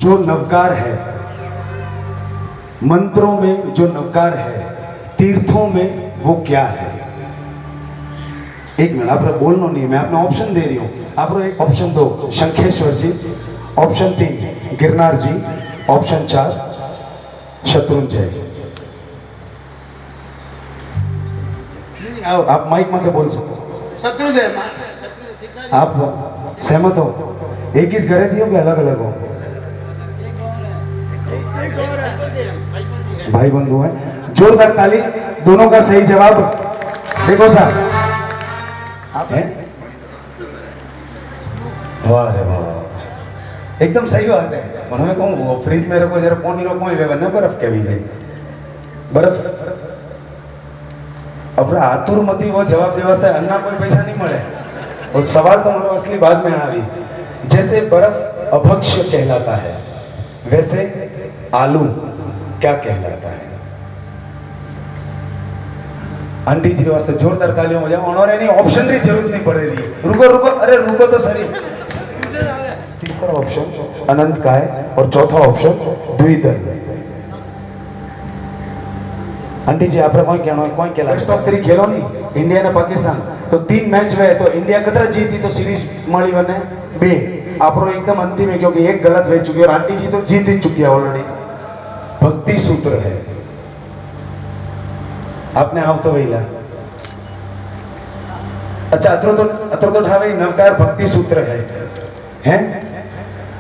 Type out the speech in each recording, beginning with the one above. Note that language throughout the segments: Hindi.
जो नवकार है, मंत्रों में जो नवकार है, तीर्थों में वो क्या है? एक मिनट, आप बोलना नहीं, मैं अपना ऑप्शन दे रही हूं। आप एक ऑप्शन दो, शंखेश्वर जी। ऑप्शन 3 गिरनार जी। ऑप्शन 4 शत्रुंजय। आप माइक में बोल सकते। शत्रुंजय। आप सहमत हो? एक ही घरे दियो कि अलग अलग हो? भाई बंधु हैं। जोरदार ताली दोनों का सही जवाब। देखो साहब, आप हैं? वाह रे वाह, एकदम सही बात है। उन्होंने कहूँ वो फ्रिज में रखो, जरा पानी रखो, वरना बर्फ के भी बर्फ अपना आतुर मती वो जवाब व्यवस्था अन्ना कोई पैसा नहीं मिले। और सवाल तो हमारा असली बाद में आवी। जैसे बर्फ अभक्ष्य कहलाता है, वैसे आलू क्या कहलाता है? आंटी जी के वास्ते जोरदार तालियों हो जाओ। उन्होंने नहीं, ऑप्शन की जरूरत नहीं पड़े रही। रुको रुको, अरे रुको तो सही। तीसरा ऑप्शन अनंत काय और चौथा ऑप्शन द्विदल। आंटी जी आप कोई कहना है? कोई कहला बेस्ट ऑफ 3 खेलो नहीं, इंडिया ने पाकिस्तान तो 3 मैच हुए तो इंडिया कतरा जीती तो सीरीज मળી बने 2। आप एकदम अंतिम है क्योंकि एक गलत हो चुकी है और आंटी जी तो जीत ही चुकी है ऑलरेडी। भक्ति सूत्र है। आपने आव तो वहीला। अच्छा, अत्र तो ठावे नवकार भक्ति सूत्र है हैं?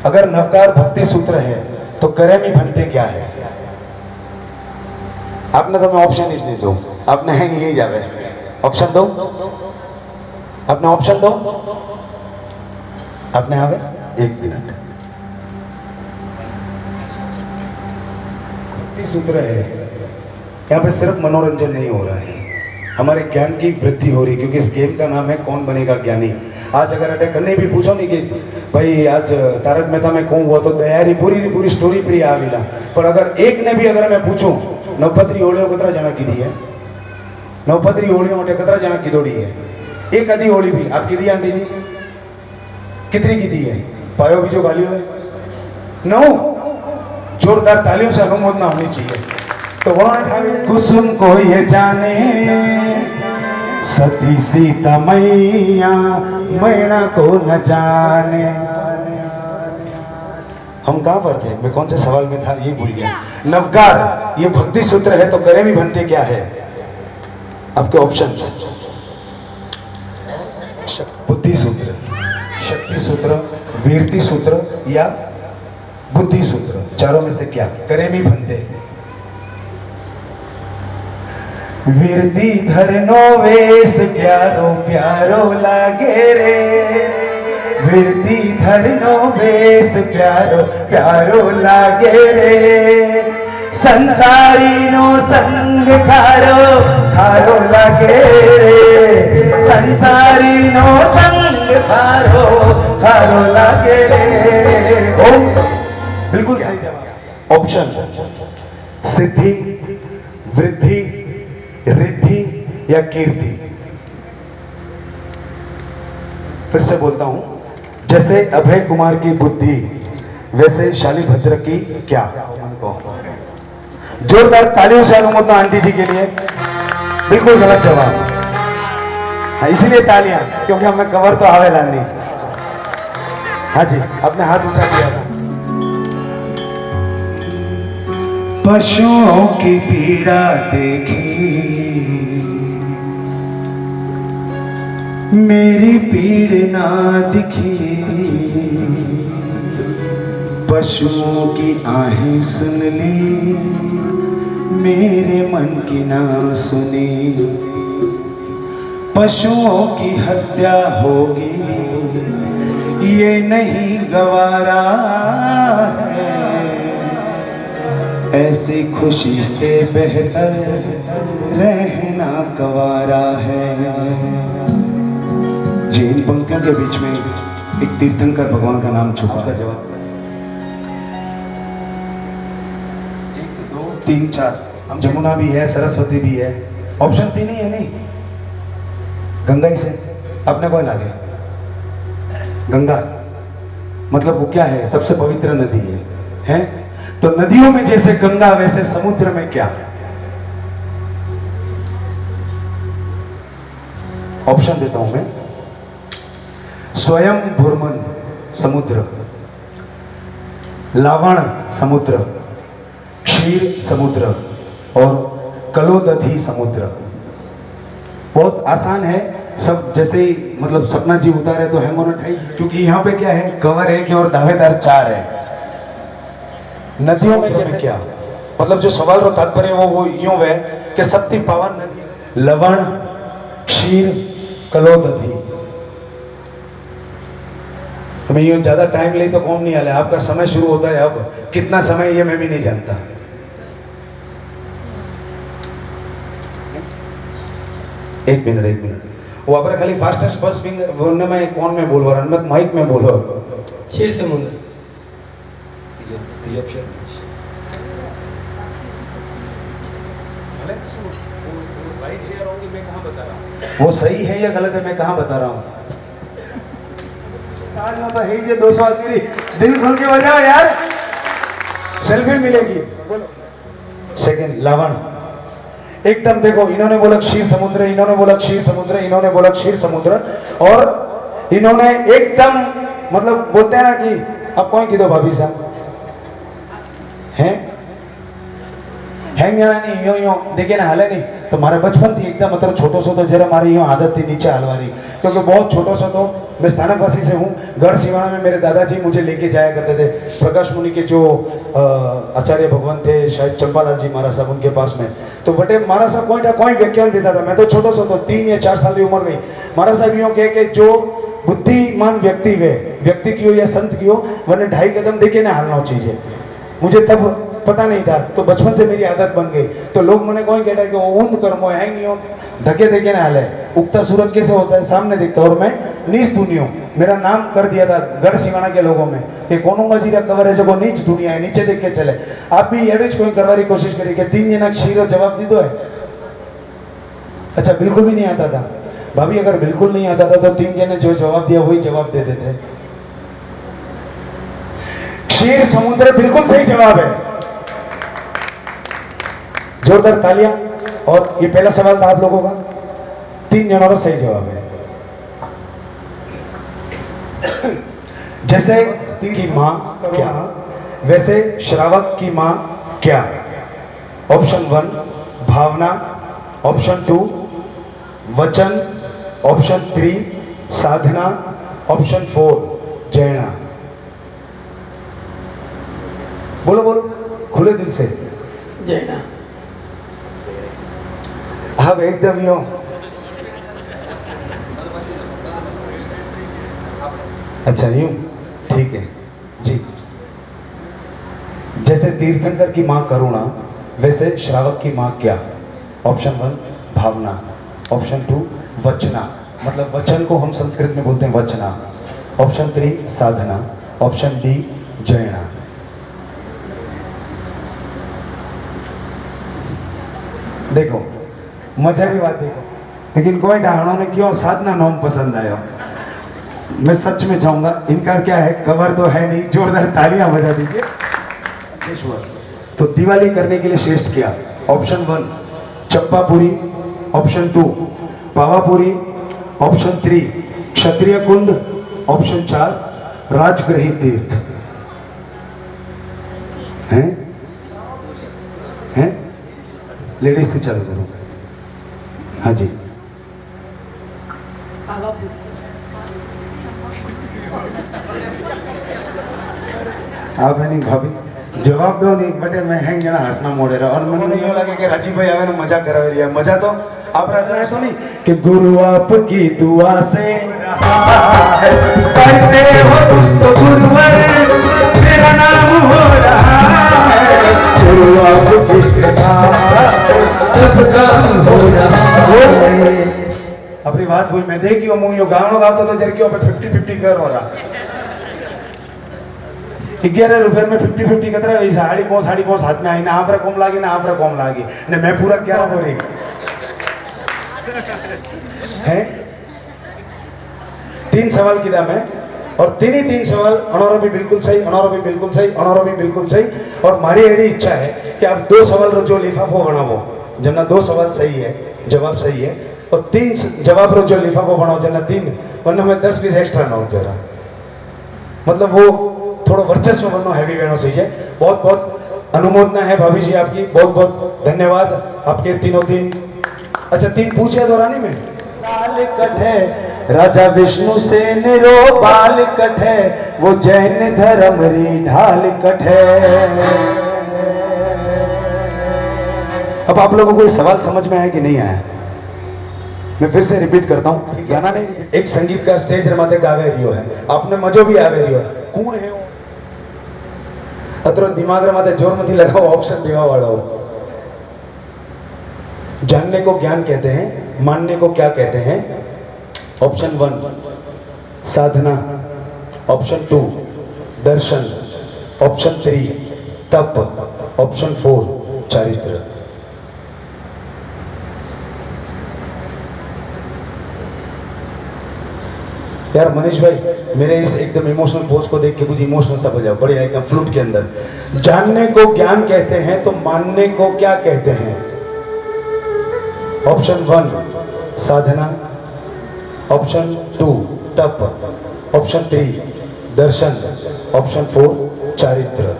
अगर नवकार भक्ति सूत्र है तो करेमी भंते क्या है? आपने तो मैं ऑप्शन ही नहीं दो, आपने है यही जावे। ऑप्शन दो, आपने ऑप्शन दो, आपने आवे। 1 मिनट। भक्ति सूत्र है। यहाँ पे सिर्फ मनोरंजन नहीं हो रहा है, हमारे ज्ञान की वृद्धि हो रही है, क्योंकि इस गेम का नाम है कौन बनेगा ज्ञानी। आज अगर अटैक करने भी पूछो नहीं कि भाई आज तारक मेहता में कौन हुआ, तो तैयारी पूरी स्टोरी प्रिय आविला। पर अगर एक ने भी अगर मैं पूछूं नवपत्री होलियों कतरा जना कीधी है, नवपत्री होलियों માટે कतरा जना कीधोड़ी है? एक आधी होली भी आप कीधी आंटी जी? कितनी कीधी है? पायो बीजो गालियो है 9। जोरदार तालियों से अनुमोदना होनी चाहिए। तो उन्होंने कुसुम को ये जाने सती सीता मैया मैना को न जाने। हम कहाँ पर थे? मैं कौन से सवाल में था ये भूल गया। नवकार ये भक्ति सूत्र है तो करेमी भंते क्या है? आपके ऑप्शंस बुद्धि सूत्र, शक्ति सूत्र, वीरति सूत्र या बुद्धि सूत्र। चारों में से क्या? करेमी भंते। वीरती धरनो वेश प्यारो प्यारो लागे रे, वीरती धरनो वेश प्यारो प्यारो लागे रे, संसारी नो संग खारो खारो लागे रे, संसारी नो संग खारो खारो लागे रे। ओ बिल्कुल सही जवाब। ऑप्शन सिद्धि, वृद्धि, रिद्धि या कीर्ति। फिर से बोलता हूं, जैसे अभय कुमार की बुद्धि वैसे शालीभद्र की क्या? जोरदार तालियों से अनुमोदन आंटी जी के लिए। बिल्कुल गलत जवाब। हाँ, इसीलिए तालियां, क्योंकि हमें कवर तो आवेला नहीं। हाँ जी, अपने हाथ ऊंचा किया था। पशुओं की पीड़ा देखी, मेरी पीड़ ना दिखी, पशुओं की आहें सुन ली, मेरे मन की ना सुनी, पशुओं की हत्या होगी ये नहीं गवारा है, ऐसी खुशी से बेहतर रहना गवारा है। जी, इन पंक्तियों के बीच में एक तीर्थंकर भगवान का नाम छुपा है। जवाब 1 2 3 4। हम जमुना भी है, सरस्वती भी है। ऑप्शन 3 ही है नहीं, गंगा ही से अपने को लागे। गंगा मतलब वो क्या है? सबसे पवित्र नदी है। है? तो नदियों में जैसे गंगा वैसे समुद्र में क्या? ऑप्शन देता हूं मैं। स्वयं भूर्मन समुद्र, लावण समुद्र, क्षीर समुद्र और कलोदधी समुद्र। बहुत आसान है सब, जैसे ही मतलब सपना जी उतारे तो हेमोनोटाइज, क्योंकि यहाँ पे क्या है, कवर है कि और दावेदार 4 है। नदियों में जैसे क्या, मतलब जो सवाल और तात्पर्य वो यूं है कि सप्ती पावन नदी, लवण, क्षीर, कलोदधी। हमें यूं ज्यादा टाइम ले तो कौन नहीं आले, आपका समय शुरू होता है अब, कितना समय ये मैं भी नहीं जानता। एक मिनट वो आप खाली फास्टेस्ट फर्स्ट फिंगर बोलने में कौन में बोल रहा है, माइक में बोलो। क्षीर समुद्र। वो सही है या गलत है, मैं कहाँ बता रहा हूँ? तो है ये 200 आदमी, दिल खोल के बजाओ यार, सेल्फी मिलेगी। सेकंड लवण, एकदम देखो, इन्होंने बोला क्षीर समुद्र, इन्होंने बोला क्षीर समुद्र, इन्होंने बोला क्षीर समुद्र, और इन्होंने एकदम मतलब बोलते हैं ना कि अब कौन की दो भाभी साहब हैं हैंग नहीं यो यो देखे ना हाले नहीं। तो मारे बचपन थी एकदम मतलब छोटो सो तो जरा मारी यूँ आदत थी नीचे हलवानी, क्योंकि बहुत छोटो सो तो मैं स्थानकवासी से हूँ। गढ़ सिवाना में मेरे दादाजी मुझे लेके जाया करते थे, प्रकाश मुनि के जो आचार्य भगवान थे, शायद चंपालाल जी महाराज साहब, उनके पास में। तो बटे महाराज साहब कोई व्याख्यान देता था, मैं तो छोटो सो तो 3 या 4 साल की उम्र गई। महाराज साहब यूँ कहे कि जो बुद्धिमान व्यक्ति की हो या संत की हो, वरना 2.5 कदम देखे ना हालना चाहिए। मुझे तब पता नहीं था, तो बचपन से मेरी आदत बन गई। तो लोग मैंने कौन कहता है कि वो ऊंद कर्मो हैंग हो, धके देखे ना हाले। उगता सूरज कैसे होता है, सामने दिखता, और मैं नीच दुनिया, मेरा नाम कर दिया था गढ़ सिवाना के लोगों में कि कोनुंगा जीरा कवर है जो नीच दुनिया है, नीचे देख के चले। आप भी एवरेज कोई करवाने की कोशिश करिए कि 3 जना क्षीर जवाब दी दो है। अच्छा, बिल्कुल भी नहीं आता था भाभी, अगर बिल्कुल नहीं आता था तो 3 जने जो जवाब दिया वही जवाब दे देते। क्षीर समुद्र बिल्कुल सही जवाब है, जोरदार तालियां। और ये पहला सवाल था आप लोगों का, 3 जनों का सही जवाब है। जैसे की मां क्या, वैसे श्रावक की मां क्या? ऑप्शन 1 भावना, ऑप्शन 2 वचन, ऑप्शन 3 साधना, ऑप्शन 4 जैना। बोलो बोलो खुले दिल से। जैना। अब एकदम यूं अच्छा यूं ठीक है जी। जैसे तीर्थंकर की मां करुणा, वैसे श्रावक की मां क्या? ऑप्शन 1 भावना, ऑप्शन 2 वचना, मतलब वचन को हम संस्कृत में बोलते हैं वचना, ऑप्शन 3 साधना, ऑप्शन डी जैना। देखो मजा की बात देखो, लेकिन कोई डाहणों ने क्यों साधना नाम पसंद आया। मैं सच में चाहूंगा, इनका क्या है, कवर तो है नहीं, जोरदार तालियां बजा दीजिए। तो दिवाली करने के लिए श्रेष्ठ क्या? Option 1 Champapuri, option 2 Pawapuri, option 3 क्षत्रिय कुंड, ऑप्शन 4 राजगृही तीर्थ। हैं हैं लेडीज थी, चलो जरूर। हाँ जी आप है नहीं भाभी, जवाब दो नहीं बटे मैं हैंग जना हंसना मोड़े रहा। और मन में यूँ लगे कि राजीव भाई आवे ना मजा करा रही है। मजा तो आप रटना है तो नहीं कि गुरु आपकी दुआ से पढ़ते हो तुम तो गुरुवर मेरा नाम हो रहा है। गुरु आपकी कृपा सब काम हो रहा है। अपनी बात हुई, मैं देखियो मुंह यो गानो गाता तो जर क्यों 50-50 कर हो रहा। 11 रुपए में 50-50 कतरा वही साड़ी को हाथ में आई ना, आप कम लागी ना आप कम लागी ने, मैं पूरा 11 बोरी है। 3 सवाल किया मैं, और तीन सवाल अनौरा भी बिल्कुल सही, अनौरा भी बिल्कुल सही, अनौरा भी बिल्कुल सही। और मारी एडी इच्छा है कि आप 2 सवाल रो जो लिफाफो बनावो जना 2 सवाल सही है, जवाब सही है, और 3 जवाब रो जो लिफाफो बनाओ जना 3, वरना मैं 10-20 एक्स्ट्रा ना हो जरा, मतलब वो थोड़ा वर्चस्व बनो हैवी बनो सही है। बहुत बहुत अनुमोदना है भाभी जी आपकी, बहुत बहुत धन्यवाद आपके तीनों 3। अच्छा 3 पूछे दोरानी में बाल कटे राजा विष्णु से निरो बाल कटे वो जैन धर्म री ढाल कटे। अब आप लोगों को ये सवाल समझ में आया कि नहीं आया? मैं फिर से रिपीट करता हूँ, गाना नहीं, एक संगीतकार स्टेज रमाते गावे रियो है, आपने मजो भी आवे रियो है, कौन है वो? अतरो दिमाग रमाते जोर मत लगाओ, ऑप्शन देवा वाला हो। जानने को ज्ञान कहते हैं, मानने को क्या कहते हैं? ऑप्शन 1 साधना, ऑप्शन 2 दर्शन, ऑप्शन 3 तप, ऑप्शन 4 चारित्र। यार मनीष भाई, मेरे इस एकदम इमोशनल पोज को देख के कुछ इमोशनल सा बजाओ, बढ़िया एकदम फ्लूट के अंदर। जानने को ज्ञान कहते हैं तो मानने को क्या कहते हैं? ऑप्शन 1 साधना, ऑप्शन 2 तप, ऑप्शन 3 दर्शन, ऑप्शन 4 चारित्र।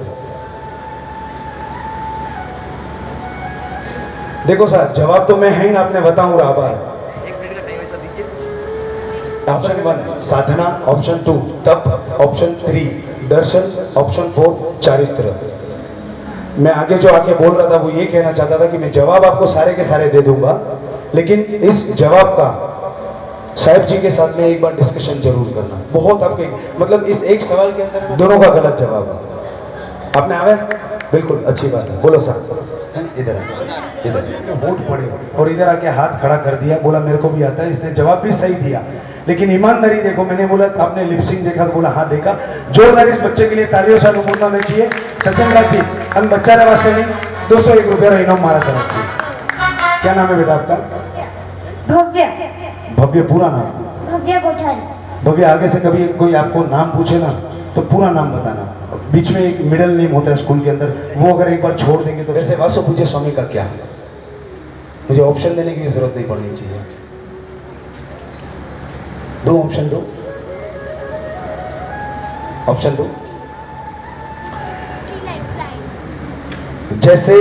देखो सर, जवाब तो मैं है आपने बताऊं रहा बार। ऑप्शन 1 साधना, ऑप्शन 2 तप, ऑप्शन 3 दर्शन, ऑप्शन 4 चारित्र। मैं आगे जो आके बोल रहा था वो ये कहना चाहता था कि मैं जवाब आपको सारे के सारे दे दूंगा, लेकिन इस जवाब का साहिब जी के साथ में एक बार डिस्कशन जरूर करना। बहुत आपके मतलब इस एक सवाल के अंदर दोनों का गलत जवाब है। आपने आवे बिल्कुल अच्छी बात है, बोलो सर। इधर इधर वोट पड़े और इधर आके हाथ खड़ा कर दिया, बोला मेरे को भी आता है। इसने जवाब भी सही दिया, लेकिन ईमानदारी देखो, मैंने बोला आपने लिपसिंग देखा तो बोला हाँ देखा। जोरदार इस बच्चे के लिए तालियों से अनुमोदना में चाहिए। सज्जन राज जी, हम बच्चा रे वास्ते नहीं 201 रुपया इनाम मारा तरफ की। क्या नाम है बेटा आपका? भव्य। भव्य पूरा नाम? भव्य कोठारी। भव्य, आगे से कभी कोई आपको नाम पूछे ना तो पूरा नाम बताना, बीच में एक मिडिल नेम होता है स्कूल के अंदर, वो अगर एक बार छोड़ देंगे तो। वैसे वासु पूज्य स्वामी का क्या? मुझे ऑप्शन देने की भी जरूरत नहीं पड़नी चाहिए। 2 ऑप्शन दो, ऑप्शन दो। जैसे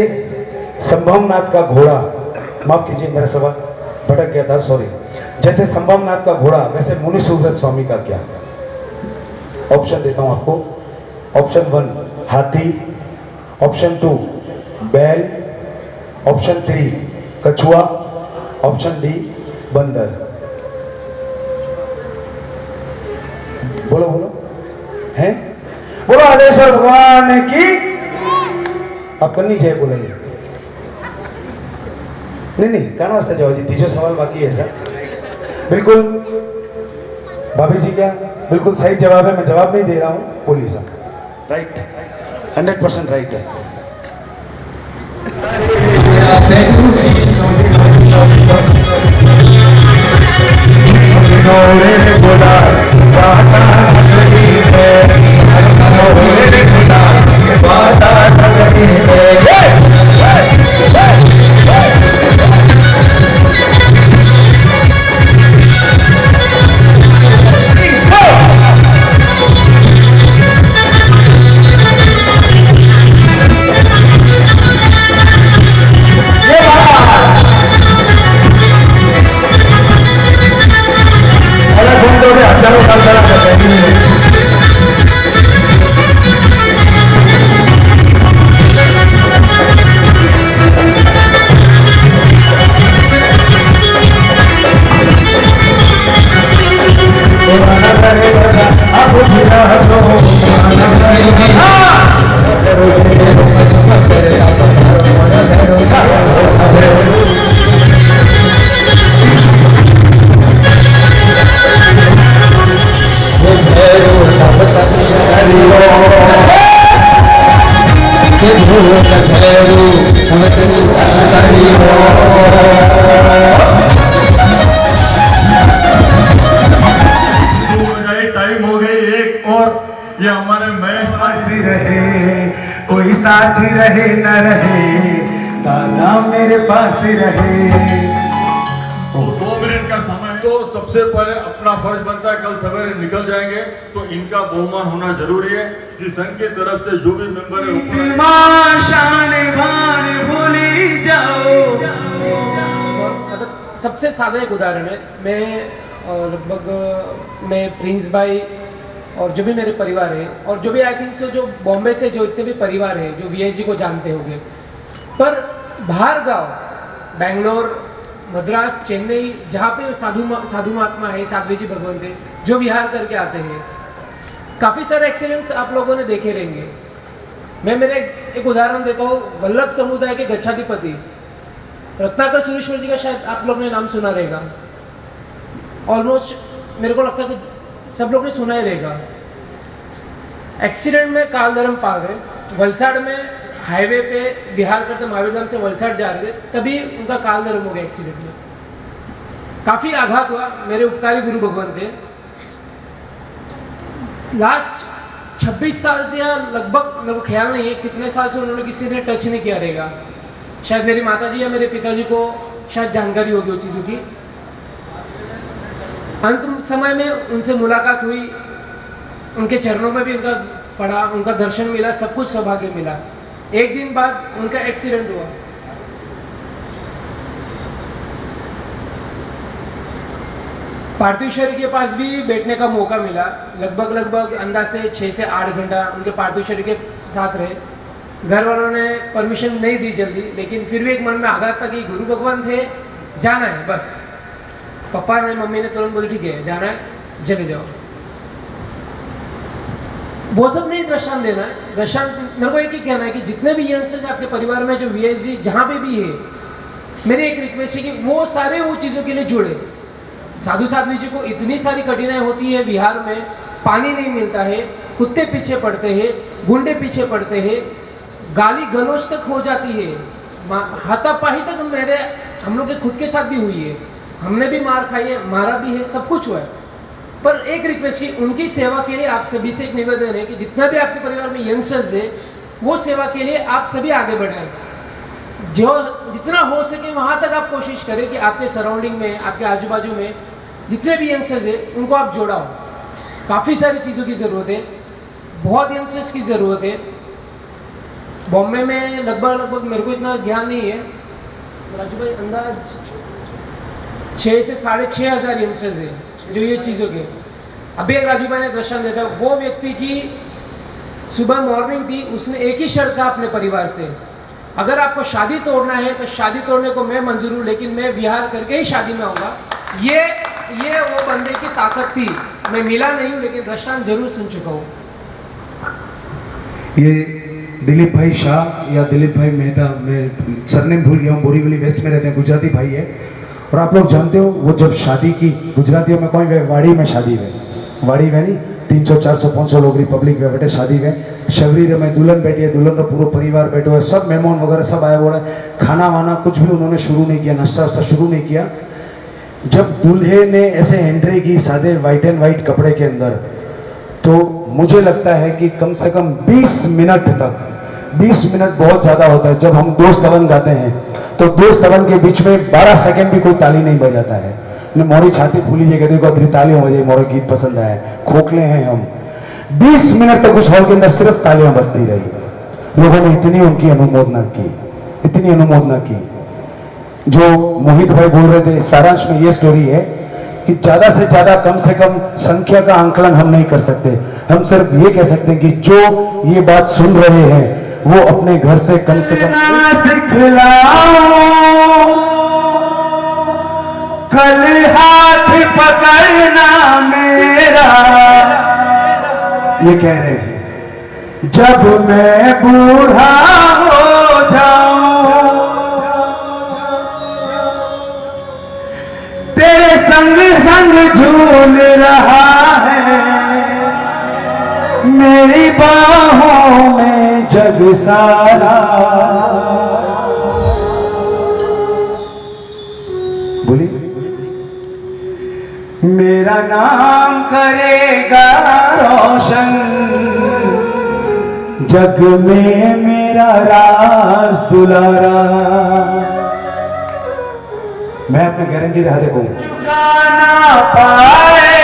संभवनाथ का घोड़ा, माफ कीजिए मेरा सवाल भटक गया था, सॉरी। जैसे संभवनाथ का घोड़ा वैसे मुनि सुव्रत स्वामी का क्या? ऑप्शन देता हूं आपको। ऑप्शन 1 हाथी, ऑप्शन 2 बैल, ऑप्शन 3 कछुआ, ऑप्शन डी बंदर। बोलो बोलो, हैं? बोलो आदेश्वर भगवान की। आप करनी चाहिए बोलेंगे। नहीं कहना वास्ते जाओ जी, तीसरा सवाल बाकी है सर। बिल्कुल भाभी जी क्या बिल्कुल सही जवाब है, मैं जवाब नहीं दे रहा हूँ, बोलिए सर। राइट, 100% राइट है। टाइम हो गई 1 साथ रहे न रहे, दादा मेरे पास रहे। 2 मिनट का समय तो सबसे पहले अपना फर्ज बनता है, कल सवेरे निकल जाएंगे तो इनका बहुमान होना जरूरी है। श्री संघ की तरफ से जो भी मेंबर है ऊपर शान भान भूली जाओ। मतलब सबसे सादा एक उदाहरण है, मैं प्रिंस भाई और जो भी मेरे परिवार है और जो भी आई थिंक सो जो बॉम्बे से जो इतने भी परिवार है जो वीएसजी को जानते होंगे, पर बाहर गाँव बेंगलोर, मद्रास, चेन्नई, जहाँ पे साधु महात्मा है, साध्वी जी भगवंत है, जो विहार करके आते हैं, काफ़ी सारे एक्सीडेंट्स आप लोगों ने देखे रहेंगे। मैं मेरे एक उदाहरण देता हूँ, वल्लभ समुदाय के गच्छाधिपति रत्नाकर सुरेश्वर जी का शायद आप लोग ने नाम सुना रहेगा। ऑलमोस्ट मेरे को लगता है कि सब लोग ने सुना ही रहेगा। एक्सीडेंट में कालधर्म पा गए, वलसाड़ में हाईवे पे बिहार करते महावीर धाम से वलसाड़ जा रहे थे, तभी उनका कालधर्म हो गया एक्सीडेंट में। काफ़ी आघात हुआ। मेरे उपकारी गुरु भगवान थे, लास्ट 26 साल से या लगभग मेरे को ख्याल नहीं है कितने साल से उन्होंने किसी ने टच नहीं किया रहेगा। शायद मेरी माताजी या मेरे पिताजी को शायद जानकारी होगी उन चीज़ों की। अंतिम समय में उनसे मुलाकात हुई, उनके चरणों में भी उनका पड़ा, उनका दर्शन मिला, सब कुछ सौभाग्य मिला। एक दिन बाद उनका एक्सीडेंट हुआ। पार्थिव शरीर के पास भी बैठने का मौका मिला। लगभग अंदाज से 6 से 8 घंटा उनके पार्थिव शरीर के साथ रहे। घर वालों ने परमिशन नहीं दी जल्दी, लेकिन फिर भी एक मन में आघात था कि गुरु भगवान थे, जाना है बस। पापा ने, मम्मी ने तुरंत बोली ठीक है जाना है, चले जाओ। वो सब नहीं दृष्टांत देना है। दृष्टांत मेरे को एक ही कहना है कि जितने भी यंगस्टर्स आपके परिवार में जो वीएसजी जहाँ पे भी है, मेरी एक रिक्वेस्ट है कि वो सारे वो चीज़ों के लिए जुड़े। साधु साध्वी जी को इतनी सारी कठिनाई होती है, बिहार में पानी नहीं मिलता है, कुत्ते पीछे पड़ते हैं, गुंडे पीछे पड़ते हैं, गाली गलौज तक हो जाती है, हाथापाई तक हम लोग के खुद के साथ भी हुई है। हमने भी मार खाई है, मारा भी है, सब कुछ हुआ है। पर एक रिक्वेस्ट की उनकी सेवा के लिए आप सभी से एक निवेदन है कि जितना भी आपके परिवार में यंगस्टर्स है, वो सेवा के लिए आप सभी आगे बढ़ाएं। जो जितना हो सके वहाँ तक आप कोशिश करें कि आपके सराउंडिंग में, आपके आजू बाजू में जितने भी यंगस्टर्स है उनको आप जोड़ाओ। काफ़ी सारी चीज़ों की ज़रूरत है, बहुत यंगस्टर्स की ज़रूरत है। बॉम्बे में लगभग मेरे को इतना ज्ञान नहीं है राजू भाई, अंदाज 6 से 6,500 यंगस्टर्स है जो ये चीज़ों के। अभी एक राजू भाई ने दृष्टांत देता, वो व्यक्ति की सुबह मॉर्निंग थी, उसने एक ही शर्त कहा अपने परिवार से, अगर आपको शादी तोड़ना है तो शादी तोड़ने को मैं मंजूर हूँ, लेकिन मैं विहार करके ही शादी में आऊँगा। ये वो बंदे की ताकत थी। मैं मिला नहीं हूँ लेकिन दृष्टांत जरूर सुन चुका हूँ। ये दिलीप भाई शाह या दिलीप भाई मेहता, मैं सरनेम भूल गया हूँ, बोरीवली वेस्ट में रहते हैं, गुजराती भाई है। और आप लोग जानते हो वो जब शादी की, गुजरातियों में कोई वाड़ी में शादी हुए, वाड़ी में नहीं 300 400 500 लोग रिपब्लिक में बैठे शादी में, शबरी में दुल्हन बैठी है, दुल्हन का पूरा परिवार बैठे हुए, सब मेहमान वगैरह सब आए हुए, खाना वाना कुछ भी उन्होंने शुरू नहीं किया, नाश्ता वास्ता शुरू नहीं किया। जब दूल्हे ने ऐसे एंट्री की सादे वाइट एंड वाइट कपड़े के अंदर, तो मुझे लगता है कि कम से कम 20 मिनट तक, 20 मिनट बहुत ज़्यादा होता है। जब हम दोस्त तवन गाते हैं तो दोस्त तवन के बीच में 12 सेकंड भी कोई ताली नहीं बजाता है। मोरी छाती फूली जगह देखो अदरी तालियां बजाई, मोरे गीत पसंद आए, खोखले हैं हम। 20 मिनट तक उस हॉल के अंदर सिर्फ तालियां बजती रही। लोगों ने इतनी उनकी अनुमोदना की, इतनी अनुमोदना की। जो मोहित भाई बोल रहे थे, सारांश में ये स्टोरी है कि ज्यादा से ज्यादा कम से कम संख्या का आंकलन हम नहीं कर सकते। हम सिर्फ ये कह सकते हैं कि जो ये बात सुन रहे हैं वो अपने घर से कम कल हाथ पकड़ना मेरा, ये कह रहे हैं जब मैं बूढ़ा हो जाऊं, तेरे संग संग झूल रहा है, मेरी बाहों में जग सारा। बोली मेरा नाम करेगा रोशन, जग में मेरा राज दुलारा। मैं अपने गारंटी रहा देखूं चुकाना पाए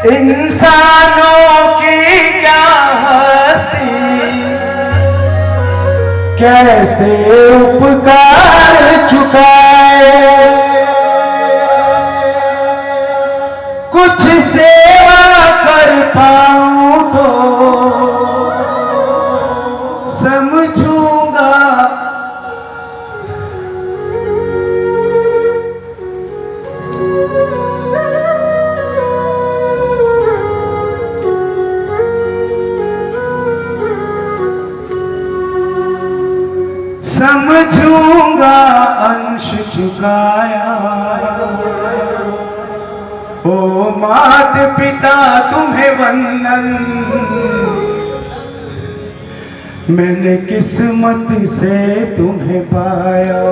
इंसानों की क्या हस्ती, कैसे उपकार चुकाए, कुछ सेवा कर पाऊं तो समझूंगा। समझूंगा अंश चुकाया। ओ मात पिता तुम्हें वंदन, मैंने किस्मत से तुम्हें पाया।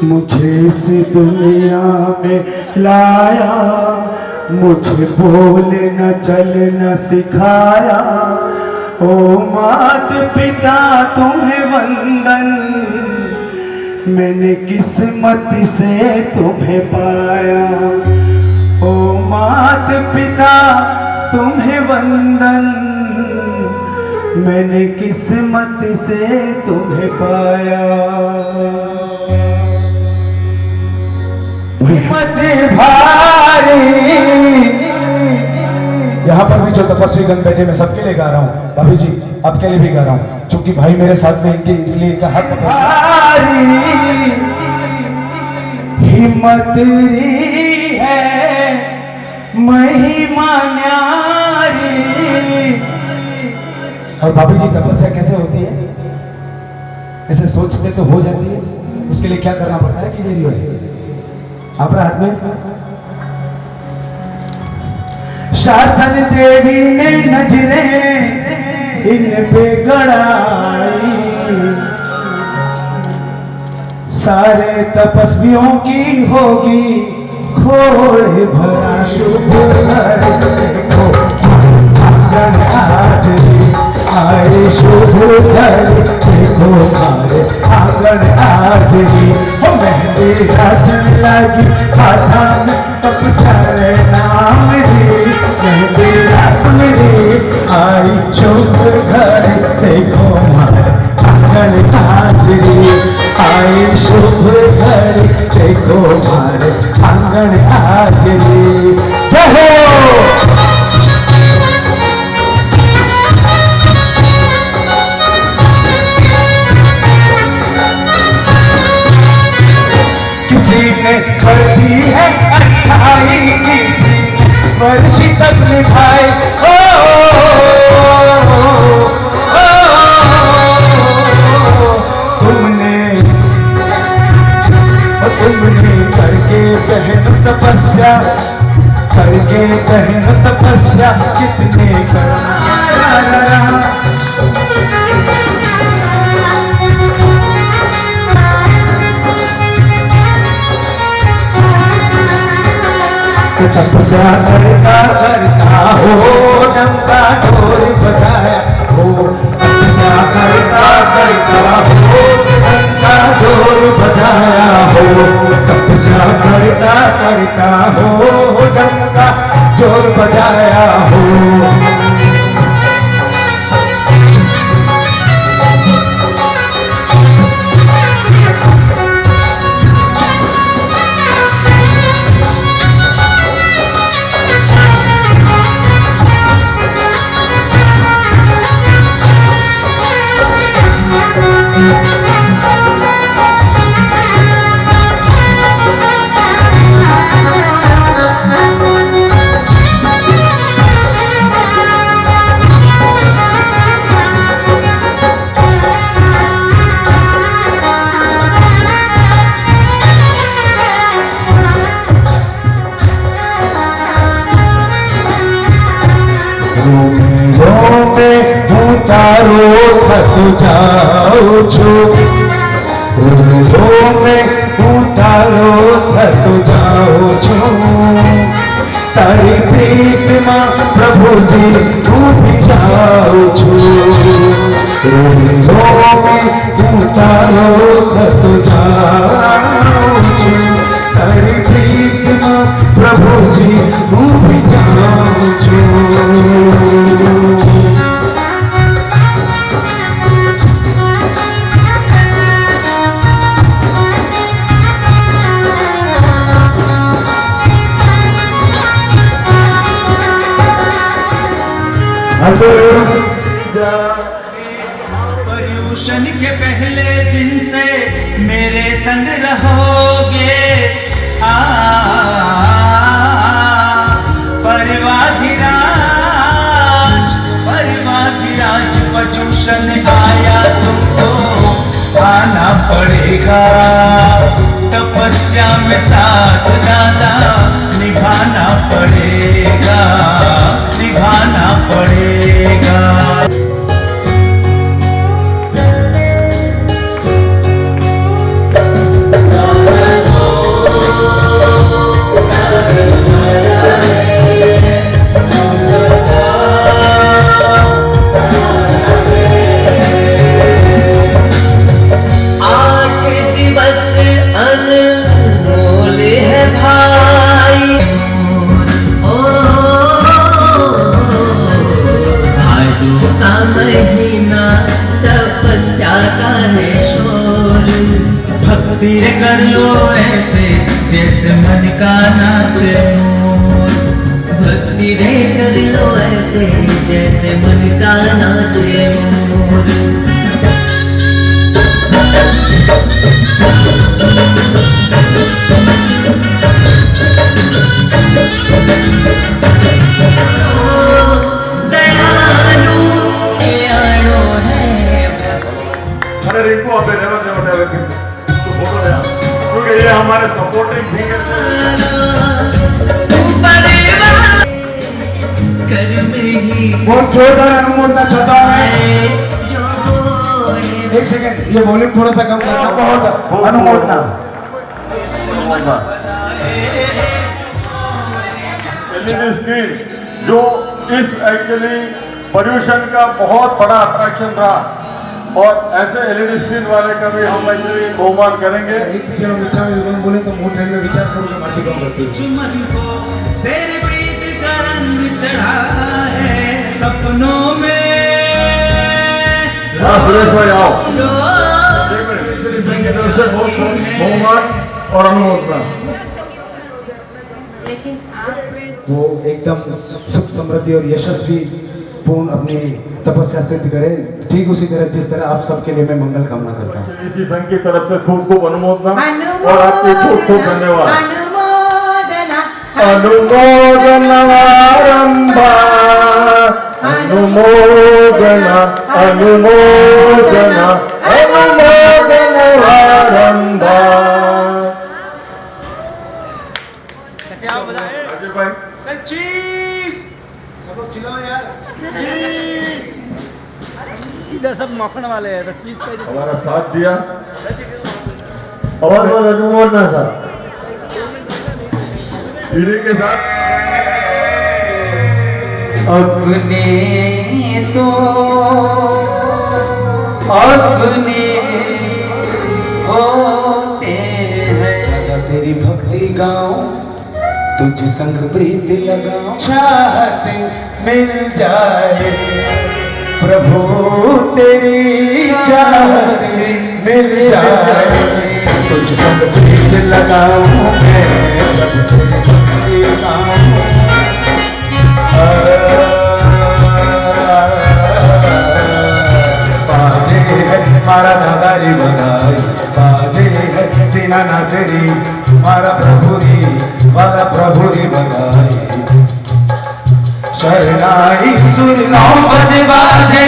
मुझे इस दुनिया में लाया, मुझे बोलना चलना सिखाया। ओ मात पिता तुम्हें वंदन, मैंने किस्मत से तुम्हें पाया। ओ मात पिता तुम्हें वंदन, मैंने किस्मत से तुम्हें पाया। हिम्मत भारी। यहाँ पर भी जो तपस्वी गण बैठे मैं सबके लिए गा रहा हूँ, भाभी जी आपके लिए भी गा रहा हूँ, क्योंकि भाई मेरे साथ में इनके इसलिए इनका हाथ भारी हिम्मत री है महिमा न्यारी। और भाभी जी तपस्या कैसे होती है, ऐसे सोचते तो हो जाती है, उसके लिए क्या करना पड़ता है कीजिए भाई आप हाथ में। शासन देवी ने नजरें इन पे गड़ाई, सारे तपस्वियों की होगी खोड़ भरा शुभ देखो आंगन हाजरी आए शुभ घड़ी देखो हमारे आंगन हाजरी। हो मेहंदी राजन लगी हाथा में तपस्या नाम दी, मेहंदी राजन दी आई शुभ घड़ी देखो हमारे आंगन हाजरी आई शुभ घड़ी देखो हमारे आंगन हाजरी। जय हो। किसी ने कर दी है 28 वर्ष तक निभाए। तुमने करके बहन तपस्या, करके बहन तपस्या कितने करना। तपस्या करता करता हो डंका ढोल बजाया हो, तपस्या करता करता हो डंका ढोल बजाया हो, तपस्या करता करता हो डंका ढोल बजाया हो। तारो थक जाओ छो में तारो थक जाओ छो, तारी प्रीत मां प्रभु जी डूब जाओ તારો થતો જાઉં છું તારી પ્રીતમાં પ્રભુજી હું બી જાઉં છું पर्यूषण के पहले दिन से मेरे संग रहोगे परिवाधिराज पर्यूषण आया तुमको आना पड़ेगा तपस्या में साथ दादा निभाना पड़ेगा निभाना पड़ेगा भक्ति कर लो ऐसे जैसे मन का नाचे मोर भक्ति रे कर लो ऐसे जैसे मन का नाचे मोर दयालु दयालु है अरे रिंकू अबे रेवत क्योंकि ये हमारे सपोर्टिंग थिंग है बहुत जोरदार अनुमोदना चाहता है एक सेकेंड ये वॉल्यूम थोड़ा सा कम करना बहुत अनुमोदना एलईडी स्क्रीन जो इस एक्चुअली पर्यूषण का बहुत बड़ा अट्रैक्शन था और ऐसे एलईडी स्क्रीन वाले का भी हम एक्चुअली बहुमान करेंगे एक विचार विचार में बोले तो मूड में विचार करूंगा माटी कम करती है मन को तेरी प्रीत का रंग चढ़ा है सपनों में सुरेश भाई आओ बहुमान और अनुमोदना लेकिन आपने वो एकदम सुख समृद्धि और यशस्वी पूर्ण अपनी तपस्या सिद्ध करे ठीक उसी तरह जिस तरह आप सबके लिए मैं मंगल कामना करता हूँ इसी संघ की तरफ से खूब खूब अनुमोदना और आपके खूब खूब धन्यवाद अनुमोदनारंभा अनुमोदना अनुमोदना अनुमोदनारंभा अजय भाई सब लोग चिल्लाओ यार इधर सब मक्खन वाले हैं तो चीज का हमारा साथ दिया और बहुत अनुमोदना सर हीरे के साथ अपने तो अपने होते हैं तेरी भक्ति गाऊं तुझ संग प्रीत लगाऊं चाहते मिल जाए प्रभु तेरी चाहते मिल जाए तुझ संग प्रीत लगाऊं मैं प्रभु तेरी भक्ति गाऊं बाजे है मारा नादारी बधाई बाजे है जीना ना तेरी मारा प्रभुरी वाला प्रभुरी बधाई शरणाई सुर नौबत बाजे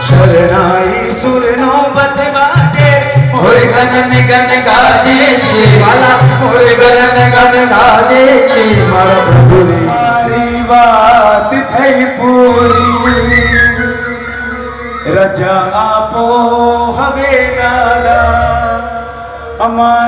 शरणाई सुर नौबत बाजे मोरे गन गन गाजे छे वाला मोरे गन गन गाजे छे मारा प्रभुरी मारी बात थई पूरी रजा आपो हवे दादा અમારી